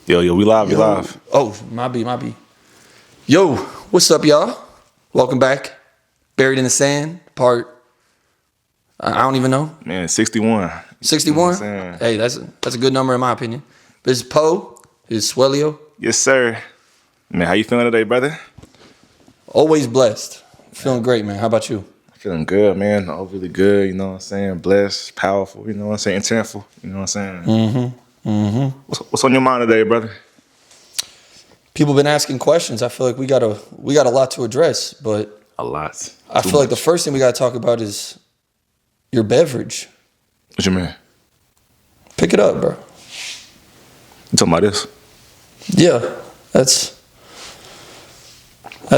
Yo, we live, we Yo. live. Oh, my B. Yo, what's up, y'all? Welcome back. Buried in the Sand, part, I don't even know. Man, 61. 61? saying? Hey, that's a good number in my opinion. This is Poe. This is Swelio. Yes, sir. Man, how you feeling today, brother? Always blessed. Feeling great, man. How about you? Feeling good, man. All really good, you know what I'm saying? Blessed, powerful, you know what I'm saying? Intentful, you know what I'm saying? What's on your mind today, brother? People been asking questions. I feel like we got a lot to address, but A lot. I feel like the first thing we got to talk about is your beverage. What you mean? Pick it up, bro. You talking about this? Yeah, that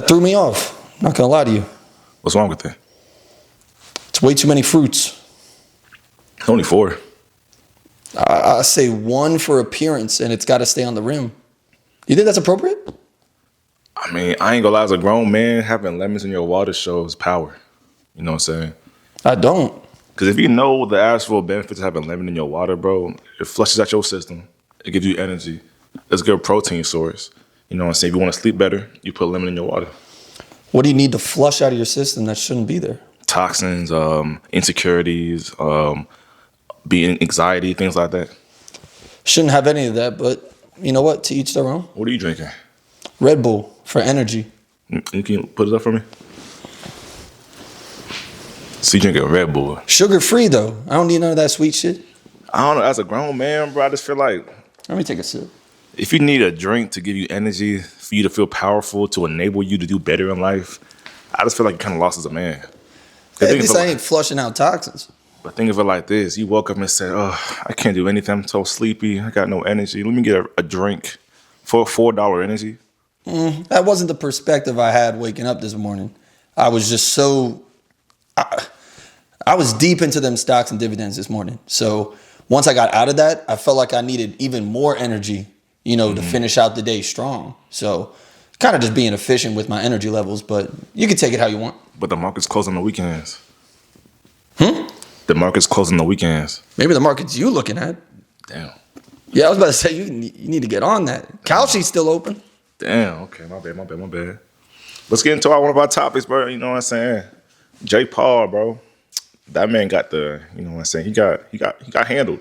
threw me off. Not gonna lie to you. What's wrong with that? It's way too many fruits. It's only 4. I say 1 for appearance, and it's got to stay on the rim. You think that's appropriate? I mean, I ain't gonna lie, as a grown man, having lemons in your water shows power. You know what I'm saying? I don't. Because if you know the actual benefits of having lemon in your water, bro, it flushes out your system. It gives you energy. It's a good protein source. You know what I'm saying? If you want to sleep better, you put lemon in your water. What do you need to flush out of your system that shouldn't be there? Toxins, insecurities, being anxiety, things like that. Shouldn't have any of that, but you know what? To each their own. What are you drinking? Red Bull for energy. You can put it up for me? So you drinking Red Bull. Sugar free though. I don't need none of that sweet shit. I don't know. As a grown man, bro, I just feel like Let me take a sip. if you need a drink to give you energy, for you to feel powerful, to enable you to do better in life, I just feel like you kind of lost as a man. At least I ain't flushing out toxins. But think of it like this. You woke up and said, oh, I can't do anything. I'm so sleepy. I got no energy. Let me get a drink for $4 energy. That wasn't the perspective I had waking up this morning. I was just so... I was deep into them stocks and dividends this morning. So once I got out of that, I felt like I needed even more energy, to finish out the day strong. So kind of just being efficient with my energy levels, but you can take it how you want. But the market's closing the weekends. The market's closing the weekends. Maybe the market's you looking at. Damn. Yeah, I was about to say, you need to get on that. Kalshi's still open. Damn. Okay, my bad. Let's get into one of our topics, bro. You know what I'm saying? Jake Paul, bro. That man got you know what I'm saying? He got handled.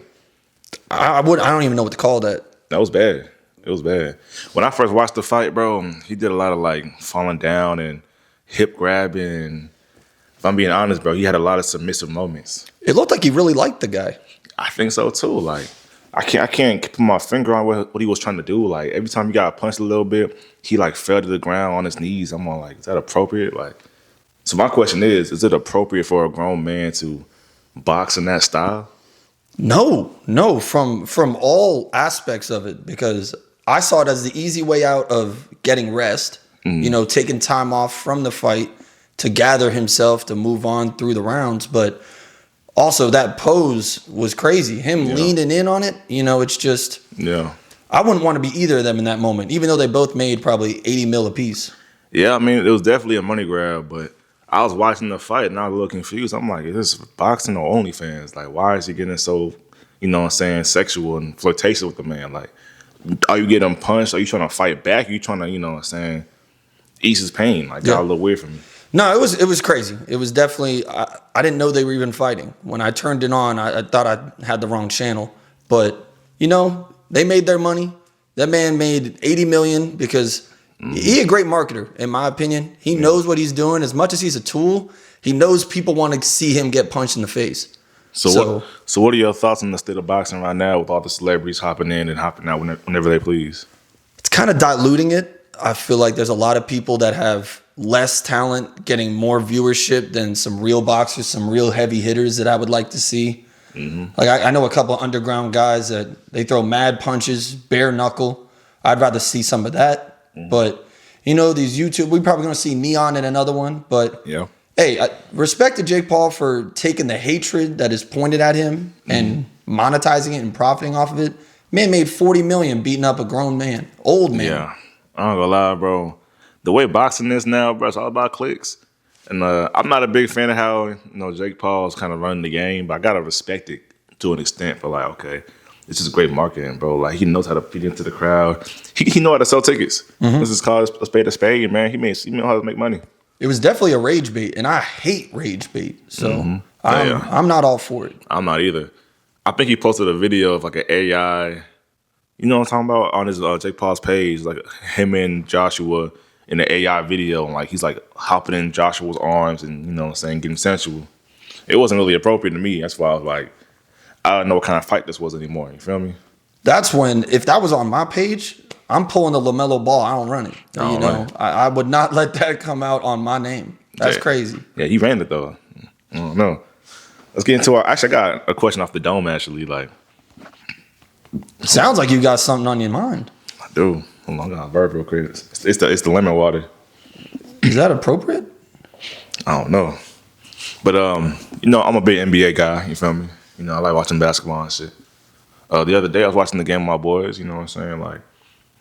I don't even know what to call that. That was bad. It was bad. When I first watched the fight, bro, he did a lot of falling down and hip grabbing. If I'm being honest, bro, he had a lot of submissive moments. It looked like he really liked the guy. I think so too. I can't put my finger on what he was trying to do. Like every time he got punched a little bit, he fell to the ground on his knees. I'm all like, is that appropriate? So my question is it appropriate for a grown man to box in that style? No, from all aspects of it, because I saw it as the easy way out of getting rest, taking time off from the fight to gather himself to move on through the rounds. But also that pose was crazy. Him leaning in on it, it's just, I wouldn't want to be either of them in that moment, even though they both made probably 80 mil apiece. Yeah, I mean, it was definitely a money grab, but I was watching the fight and I was a little confused. I'm like, is this boxing or OnlyFans? Why is he getting so, sexual and flirtatious with the man? Are you getting punched? Are you trying to fight back? Are you trying to, ease his pain? Got a little weird for me. No, it was crazy. It was definitely, I didn't know they were even fighting. When I turned it on, I thought I had the wrong channel. But, they made their money. That man made 80 million because he's a great marketer, in my opinion. He knows what he's doing. As much as he's a tool, he knows people want to see him get punched in the face. So what are your thoughts on the state of boxing right now with all the celebrities hopping in and hopping out whenever they please? It's kind of diluting it. I feel like there's a lot of people that have less talent getting more viewership than some real boxers, some real heavy hitters that I would like to see. I know a couple of underground guys that they throw mad punches, bare knuckle. I'd rather see some of that. But, these YouTube, we're probably going to see Neon in another one. But, hey, respect to Jake Paul for taking the hatred that is pointed at him and monetizing it and profiting off of it. Man made 40 million beating up a grown man, old man. Yeah, I don't gonna lie, bro. The way boxing is now, bro, it's all about clicks. And I'm not a big fan of how Jake Paul's kind of running the game, but I gotta respect it to an extent. For okay, it's just great marketing, bro. Like he knows how to feed into the crowd. He know how to sell tickets. This is called a spade, man. He know how to make money. It was definitely a rage bait, and I hate rage bait. So Yeah. I'm not all for it. I'm not either. I think he posted a video of like an AI. You know what I'm talking about? On his Jake Paul's page, like him and Joshua in the AI video, and like he's like hopping in Joshua's arms and you know what I'm saying, getting sensual. It wasn't really appropriate to me. That's why I was like, I don't know what kind of fight this was anymore. You feel me? That's when, if that was on my page, I'm pulling the LaMelo ball. I don't run it. I don't run it. I would not let that come out on my name. That's crazy. Yeah, he ran it though. I don't know. Let's get into our. Actually, I got a question off the dome. Actually, like, Sounds like you got something on your mind. I do. Hold on, I got a verb real quick. It's the lemon water. Is that appropriate? I don't know. But you know, I'm a big NBA guy, you feel me? You know, I like watching basketball and shit. The other day I was watching the game with my boys, you know what I'm saying? Like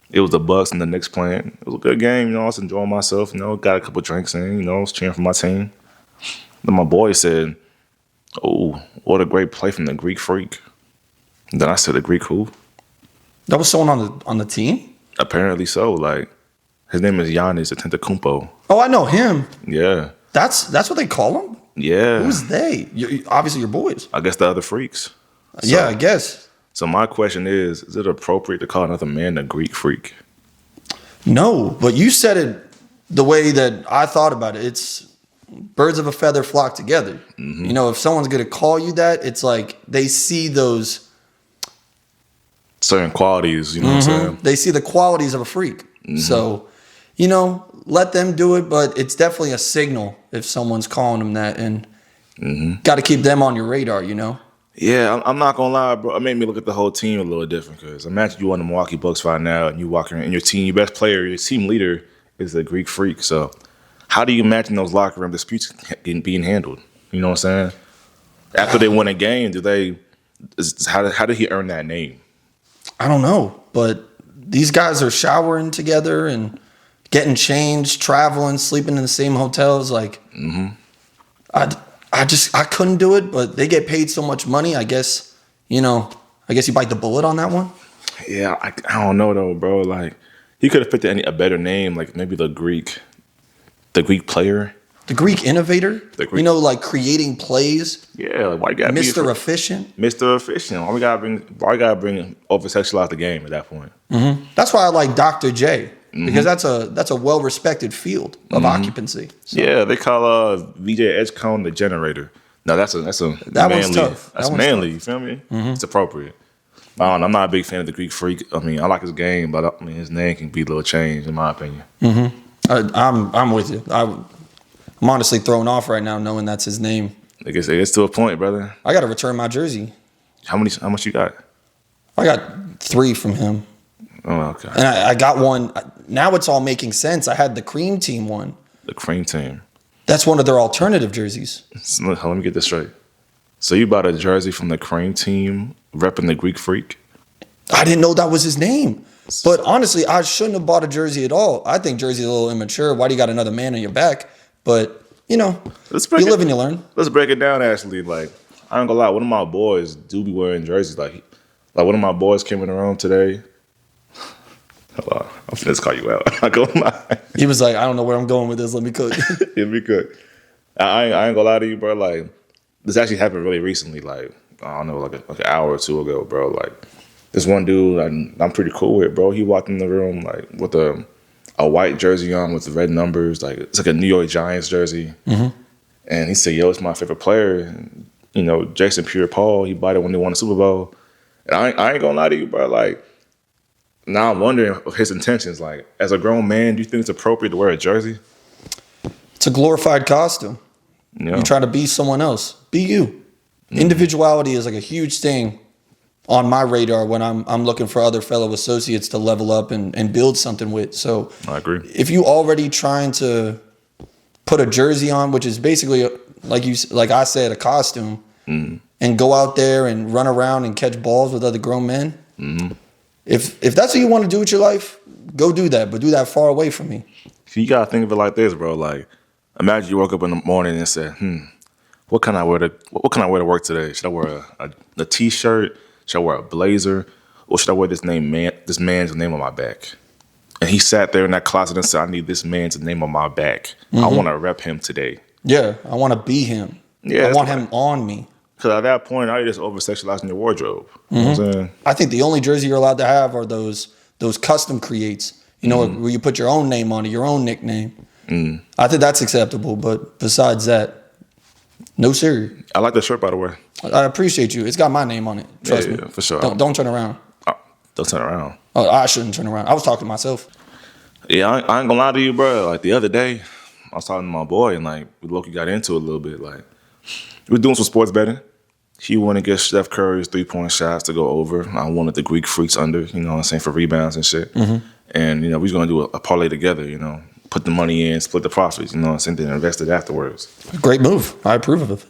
it was the Bucks and the Knicks playing. It was a good game, you know, I was enjoying myself, you know, got a couple drinks in, you know, I was cheering for my team. Then my boy said, "Oh, what a great play from the Greek Freak." And then I said, "The Greek who?" That was someone on the team? Apparently so. Like his name is Giannis Antetokounmpo. Oh, I know him. Yeah. That's what they call him? Yeah. Who's they? Obviously your boys. I guess the other freaks. Yeah, I guess. So my question is it appropriate to call another man a Greek freak? No, but you said it the way that I thought about it. It's birds of a feather flock together. Mm-hmm. You know, if someone's going to call you that, it's like they see those Certain qualities, you know what I'm saying? they see the qualities of a freak. So, you know, let them do it, but it's definitely a signal if someone's calling them that, and got to keep them on your radar, you know? Yeah, I'm not gonna lie, bro. It made me look at the whole team a little different because imagine you on the Milwaukee Bucks right now and you walking in your team, your best player, your team leader is a Greek freak. So how do you imagine those locker room disputes being handled? You know what I'm saying? After they win a game, how did he earn that name? I don't know, but these guys are showering together and getting changed, traveling, sleeping in the same hotels. Like, I couldn't do it, but they get paid so much money. I guess you bite the bullet on that one. Yeah, I don't know though, bro. Like he could have picked a better name, like maybe the Greek player, the Greek innovator. You know, like creating plays. Yeah, like why you gotta Mr. Efficient. Mr. Efficient. Why we gotta bring over sexualize the game at that point? That's why I like Dr. J. Because that's a well respected field of occupancy. So. Yeah, they call VJ Edgecombe the generator. No, that's manly. One's tough. That's manly. You feel me? It's appropriate. I'm not a big fan of the Greek Freak. I mean, I like his game, but I mean his name can be a little changed in my opinion. I'm with you. I'm honestly thrown off right now knowing that's his name. It gets to a point, brother. I got to return my jersey. How much you got? I got 3 from him. Oh, okay. And I got one. Now it's all making sense. I had the Cream Team one. The Cream Team. That's one of their alternative jerseys. So, let me get this straight. So you bought a jersey from the Cream Team repping the Greek Freak? I didn't know that was his name. But honestly, I shouldn't have bought a jersey at all. I think jersey's a little immature. Why do you got another man on your back? But, you know, you live and you learn. Let's break it down, actually. Like, I ain't gonna lie. One of my boys do be wearing jerseys. Like one of my boys came in the room today. Hold on. I'm finna call you out. I'm not gonna lie. He was like, I don't know where I'm going with this. Let me cook. It'd be good. I ain't gonna lie to you, bro. Like, this actually happened really recently. Like, I don't know, like an hour or two ago, bro. Like, this one dude I'm pretty cool with, bro. He walked in the room like with a white jersey on with the red numbers. Like, it's like a New York Giants jersey. And he said, "Yo, it's my favorite player." And, you know, Jason Pierre-Paul. He bought it when they won the Super Bowl. And I ain't gonna lie to you, bro. Like, now I'm wondering his intentions. Like, as a grown man, do you think it's appropriate to wear a jersey? It's a glorified costume. Yeah. You try to be someone else. Be you. Individuality is like a huge thing on my radar when I'm looking for other fellow associates to level up and build something with. So I agree. If you already trying to put a jersey on, which is basically like I said, a costume, and go out there and run around and catch balls with other grown men. If that's what you want to do with your life, go do that, but do that far away from me. You gotta think of it like this, bro. Like, imagine you woke up in the morning and said, what can I wear to work today? Should I wear a t-shirt? Should I wear a blazer? Or should I wear this man's name on my back? And he sat there in that closet and said, I need this man's name on my back. I want to rep him today. Yeah, I want to be him. Yeah, I want him on me. Because at that point, now you're just over-sexualizing your wardrobe. You know what I'm saying? I think the only jersey you're allowed to have are those custom creates. You know, where you put your own name on it, your own nickname. I think that's acceptable. But besides that, no sir. I like the shirt, by the way. I appreciate you. It's got my name on it. Trust me. Yeah, for sure. Don't turn around. Don't turn around. Oh, I shouldn't turn around. I was talking to myself. Yeah, I ain't gonna lie to you, bro. Like the other day, I was talking to my boy, and like we low-key got into it a little bit. Like we were doing some sports betting. He wanted to get Steph Curry's 3-point shots to go over. I wanted the Greek freaks under, you know what I'm saying, for rebounds and shit. And, you know, we was going to do a parlay together, you know, put the money in, split the profits, you know what I'm saying, then invest it afterwards. Great move. I approve of it.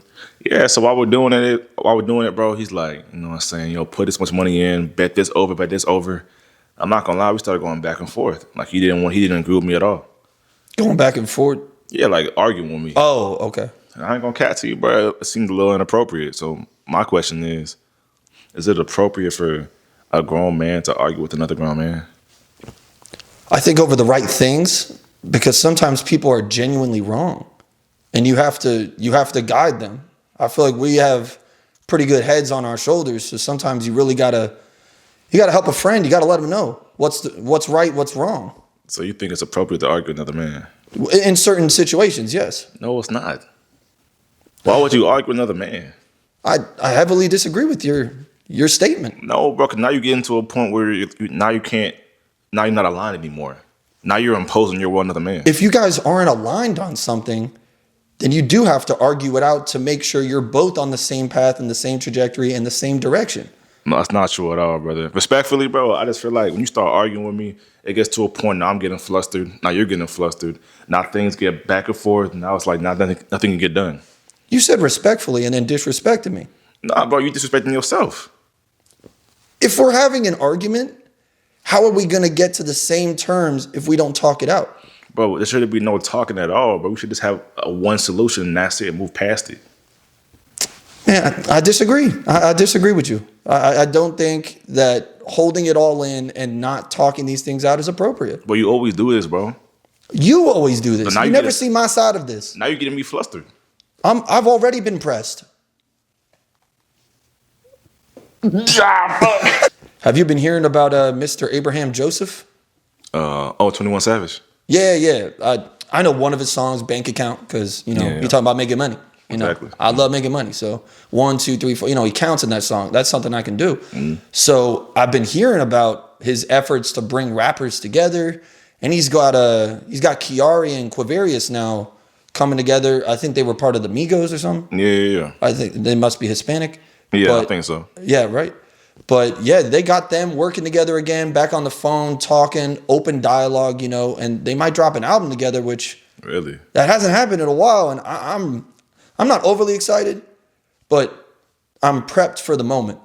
Yeah, so while we're doing it, bro, he's like, you know what I'm saying, yo, put this much money in, bet this over. I'm not going to lie, we started going back and forth. Like, he didn't agree with me at all. Going back and forth? Yeah, like arguing with me. Oh, okay. And I ain't going to cat to you, bro. It seemed a little inappropriate. So my question is it appropriate for a grown man to argue with another grown man? I think over the right things, because sometimes people are genuinely wrong, and you have to guide them. I feel like we have pretty good heads on our shoulders, so sometimes you really gotta help a friend. You gotta let them know what's right, what's wrong. So you think it's appropriate to argue with another man? In certain situations, yes. No, it's not. Why would you argue with another man? I heavily disagree with your statement. No, bro. 'Cause now you're getting to a point where now you're not aligned anymore. Now you're imposing your will on another man. If you guys aren't aligned on something, then you do have to argue it out to make sure you're both on the same path and the same trajectory and the same direction. No, that's not true at all, brother. Respectfully, bro, I just feel like when you start arguing with me, it gets to a point now I'm getting flustered. Now you're getting flustered. Now things get back and forth. Now it's like nothing can get done. You said respectfully and then disrespected me. Nah, bro, you disrespecting yourself. If we're having an argument, how are we going to get to the same terms if we don't talk it out? Bro, there shouldn't be no talking at all, bro. We should just have one solution and that's it, move past it. Man, I disagree. I disagree with you. I don't think that holding it all in and not talking these things out is appropriate. But you always do this, bro. You always do this. You never see my side of this. Now you're getting me flustered. I've already been pressed. Have you been hearing about Mr. Abraham Joseph? 21 Savage. Yeah. I know one of his songs, Bank Account, because, you know, you're talking about making money. You know, exactly. I love making money. So 1, 2, 3, 4, you know, he counts in that song. That's something I can do. So I've been hearing about his efforts to bring rappers together. And he's got Kiari and Quavarius now coming together. I think they were part of the Migos or something. Yeah. I think they must be Hispanic. Yeah, I think so. Yeah, right. But yeah, they got them working together again, back on the phone, talking, open dialogue, you know, and they might drop an album together, which really that hasn't happened in a while. And I'm not overly excited, but I'm prepped for the moment.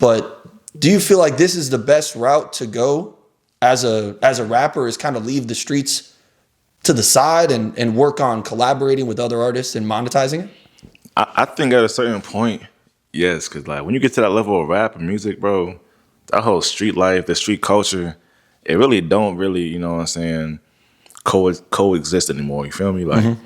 But do you feel like this is the best route to go as a rapper, is kind of leave the streets to the side and work on collaborating with other artists and monetizing it? I think at a certain point, yes, because like when you get to that level of rap and music, bro, that whole street life, the street culture, it really don't really, you know what I'm saying, coexist anymore. You feel me? Like,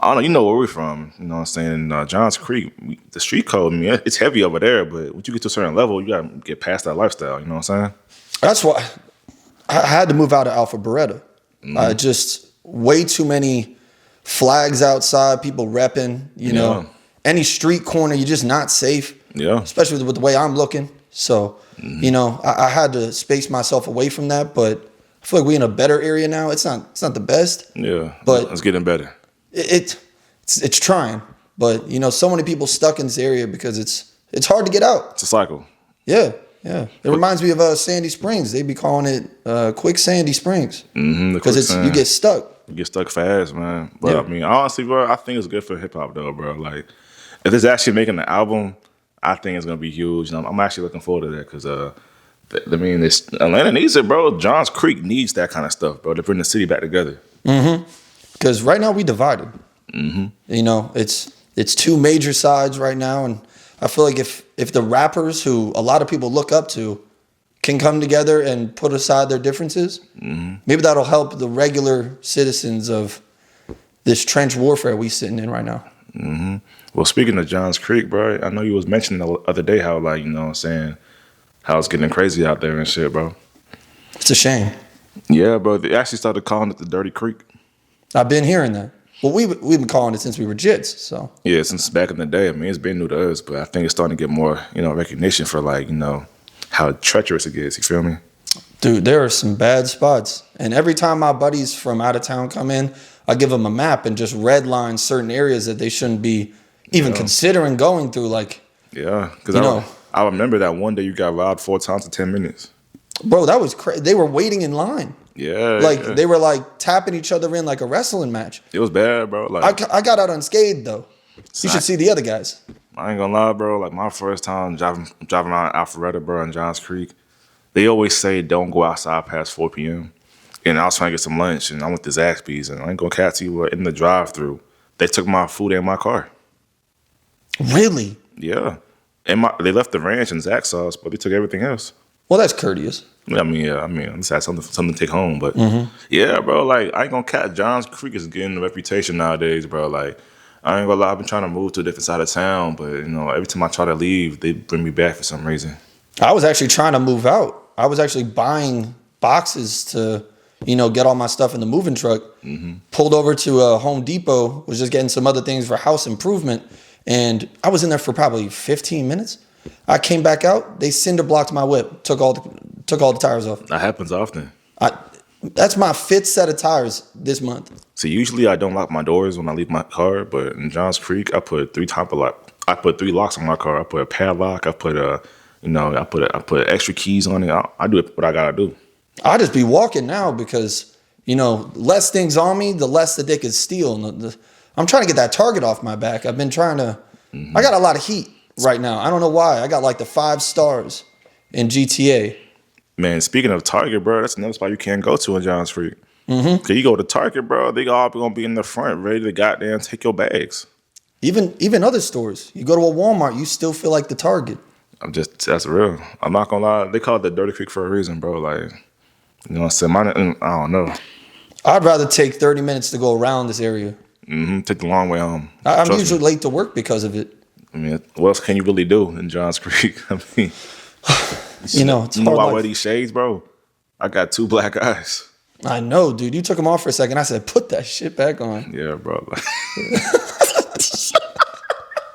I don't know, you know where we're from, you know what I'm saying, Johns Creek, the street code, I mean, it's heavy over there, but once you get to a certain level, you got to get past that lifestyle, you know what I'm saying? That's why I had to move out of Alpha Beretta. Just way too many flags outside, people repping, you know. Any street corner, you're just not safe. Yeah. Especially with the way I'm looking. So, you know, I had to space myself away from that, but I feel like we're in a better area now. It's not the best. Yeah. But it's getting better. It's trying. But, you know, so many people stuck in this area because it's hard to get out. It's a cycle. Yeah. It reminds me of Sandy Springs. They be calling it Quick Sandy Springs. Because you get stuck. You get stuck fast, man. But I mean, honestly, bro, I think it's good for hip hop though, bro. Like, if it's actually making an album, I think it's gonna be huge. And I'm actually looking forward to that because I mean, Atlanta needs it, bro. Johns Creek needs that kind of stuff, bro, to bring the city back together. Because right now we divided. You know, it's two major sides right now, and I feel like if the rappers who a lot of people look up to can come together and put aside their differences, maybe that'll help the regular citizens of this trench warfare we sitting in right now. Well, speaking of Johns Creek, bro, I know you was mentioning the other day how, like, you know what I'm saying, how it's getting crazy out there and shit, bro. It's a shame. Yeah, bro. They actually started calling it the Dirty Creek. I've been hearing that. Well, we've been calling it since we were jits, so. Yeah, since back in the day. I mean, it's been new to us, but I think it's starting to get more, you know, recognition for, like, you know, how treacherous it gets. You feel me? Dude, there are some bad spots. And every time my buddies from out of town come in, I give them a map and just redline certain areas that they shouldn't be even considering going through. Like, yeah, because I remember that one day you got robbed 4 times in 10 minutes. Bro, that was crazy. They were waiting in line. Yeah. Like, they were, like, tapping each other in like a wrestling match. It was bad, bro. Like, I got out unscathed, though. You should see the other guys. I ain't gonna lie, bro. Like, my first time driving around Alpharetta, bro, in Johns Creek, they always say don't go outside past 4 p.m. And I was trying to get some lunch, and I went to Zaxby's, and I ain't gonna catch you in the drive-thru. They took my food and my car. Really? Yeah. And they left the ranch and Zax sauce, but they took everything else. Well, that's courteous. I mean, let's have something to take home. But yeah, bro, like, I ain't gonna catch. Johns Creek is getting a reputation nowadays, bro. Like, I ain't gonna lie, I've been trying to move to a different side of town, but, you know, every time I try to leave, they bring me back for some reason. I was actually trying to move out. I was actually buying boxes to, you know, get all my stuff in the moving truck. Pulled over to a Home Depot, was just getting some other things for house improvement, and I was in there for probably 15 minutes. I came back out. They cinder blocked my whip. Took all the tires off. That happens often. That's my 5th set of tires this month. See, usually I don't lock my doors when I leave my car, but in Johns Creek, I put 3 I put 3 locks on my car. I put a padlock. I put I put extra keys on it. I do what I gotta do. I just be walking now because, you know, less things on me, the less that they could steal. And I'm trying to get that target off my back. I've been trying to. I got a lot of heat right now. I don't know why. I got like the 5 stars in GTA. Man, speaking of Target, bro, that's another spot you can't go to in Johns Creek. Cause you go to Target, bro, they all gonna be in the front, ready to goddamn take your bags. Even other stores. You go to a Walmart, you still feel like the Target. That's real. I'm not gonna lie. They call it the Dirty Creek for a reason, bro. Like, you know what I'm saying? I don't know. I'd rather take 30 minutes to go around this area. Take the long way home. I'm usually late to work because of it. I mean, what else can you really do in Johns Creek? I mean, you know why I wear these shades, bro? I got 2 black eyes. I know, dude. You took them off for a second. I said, put that shit back on. Yeah, bro.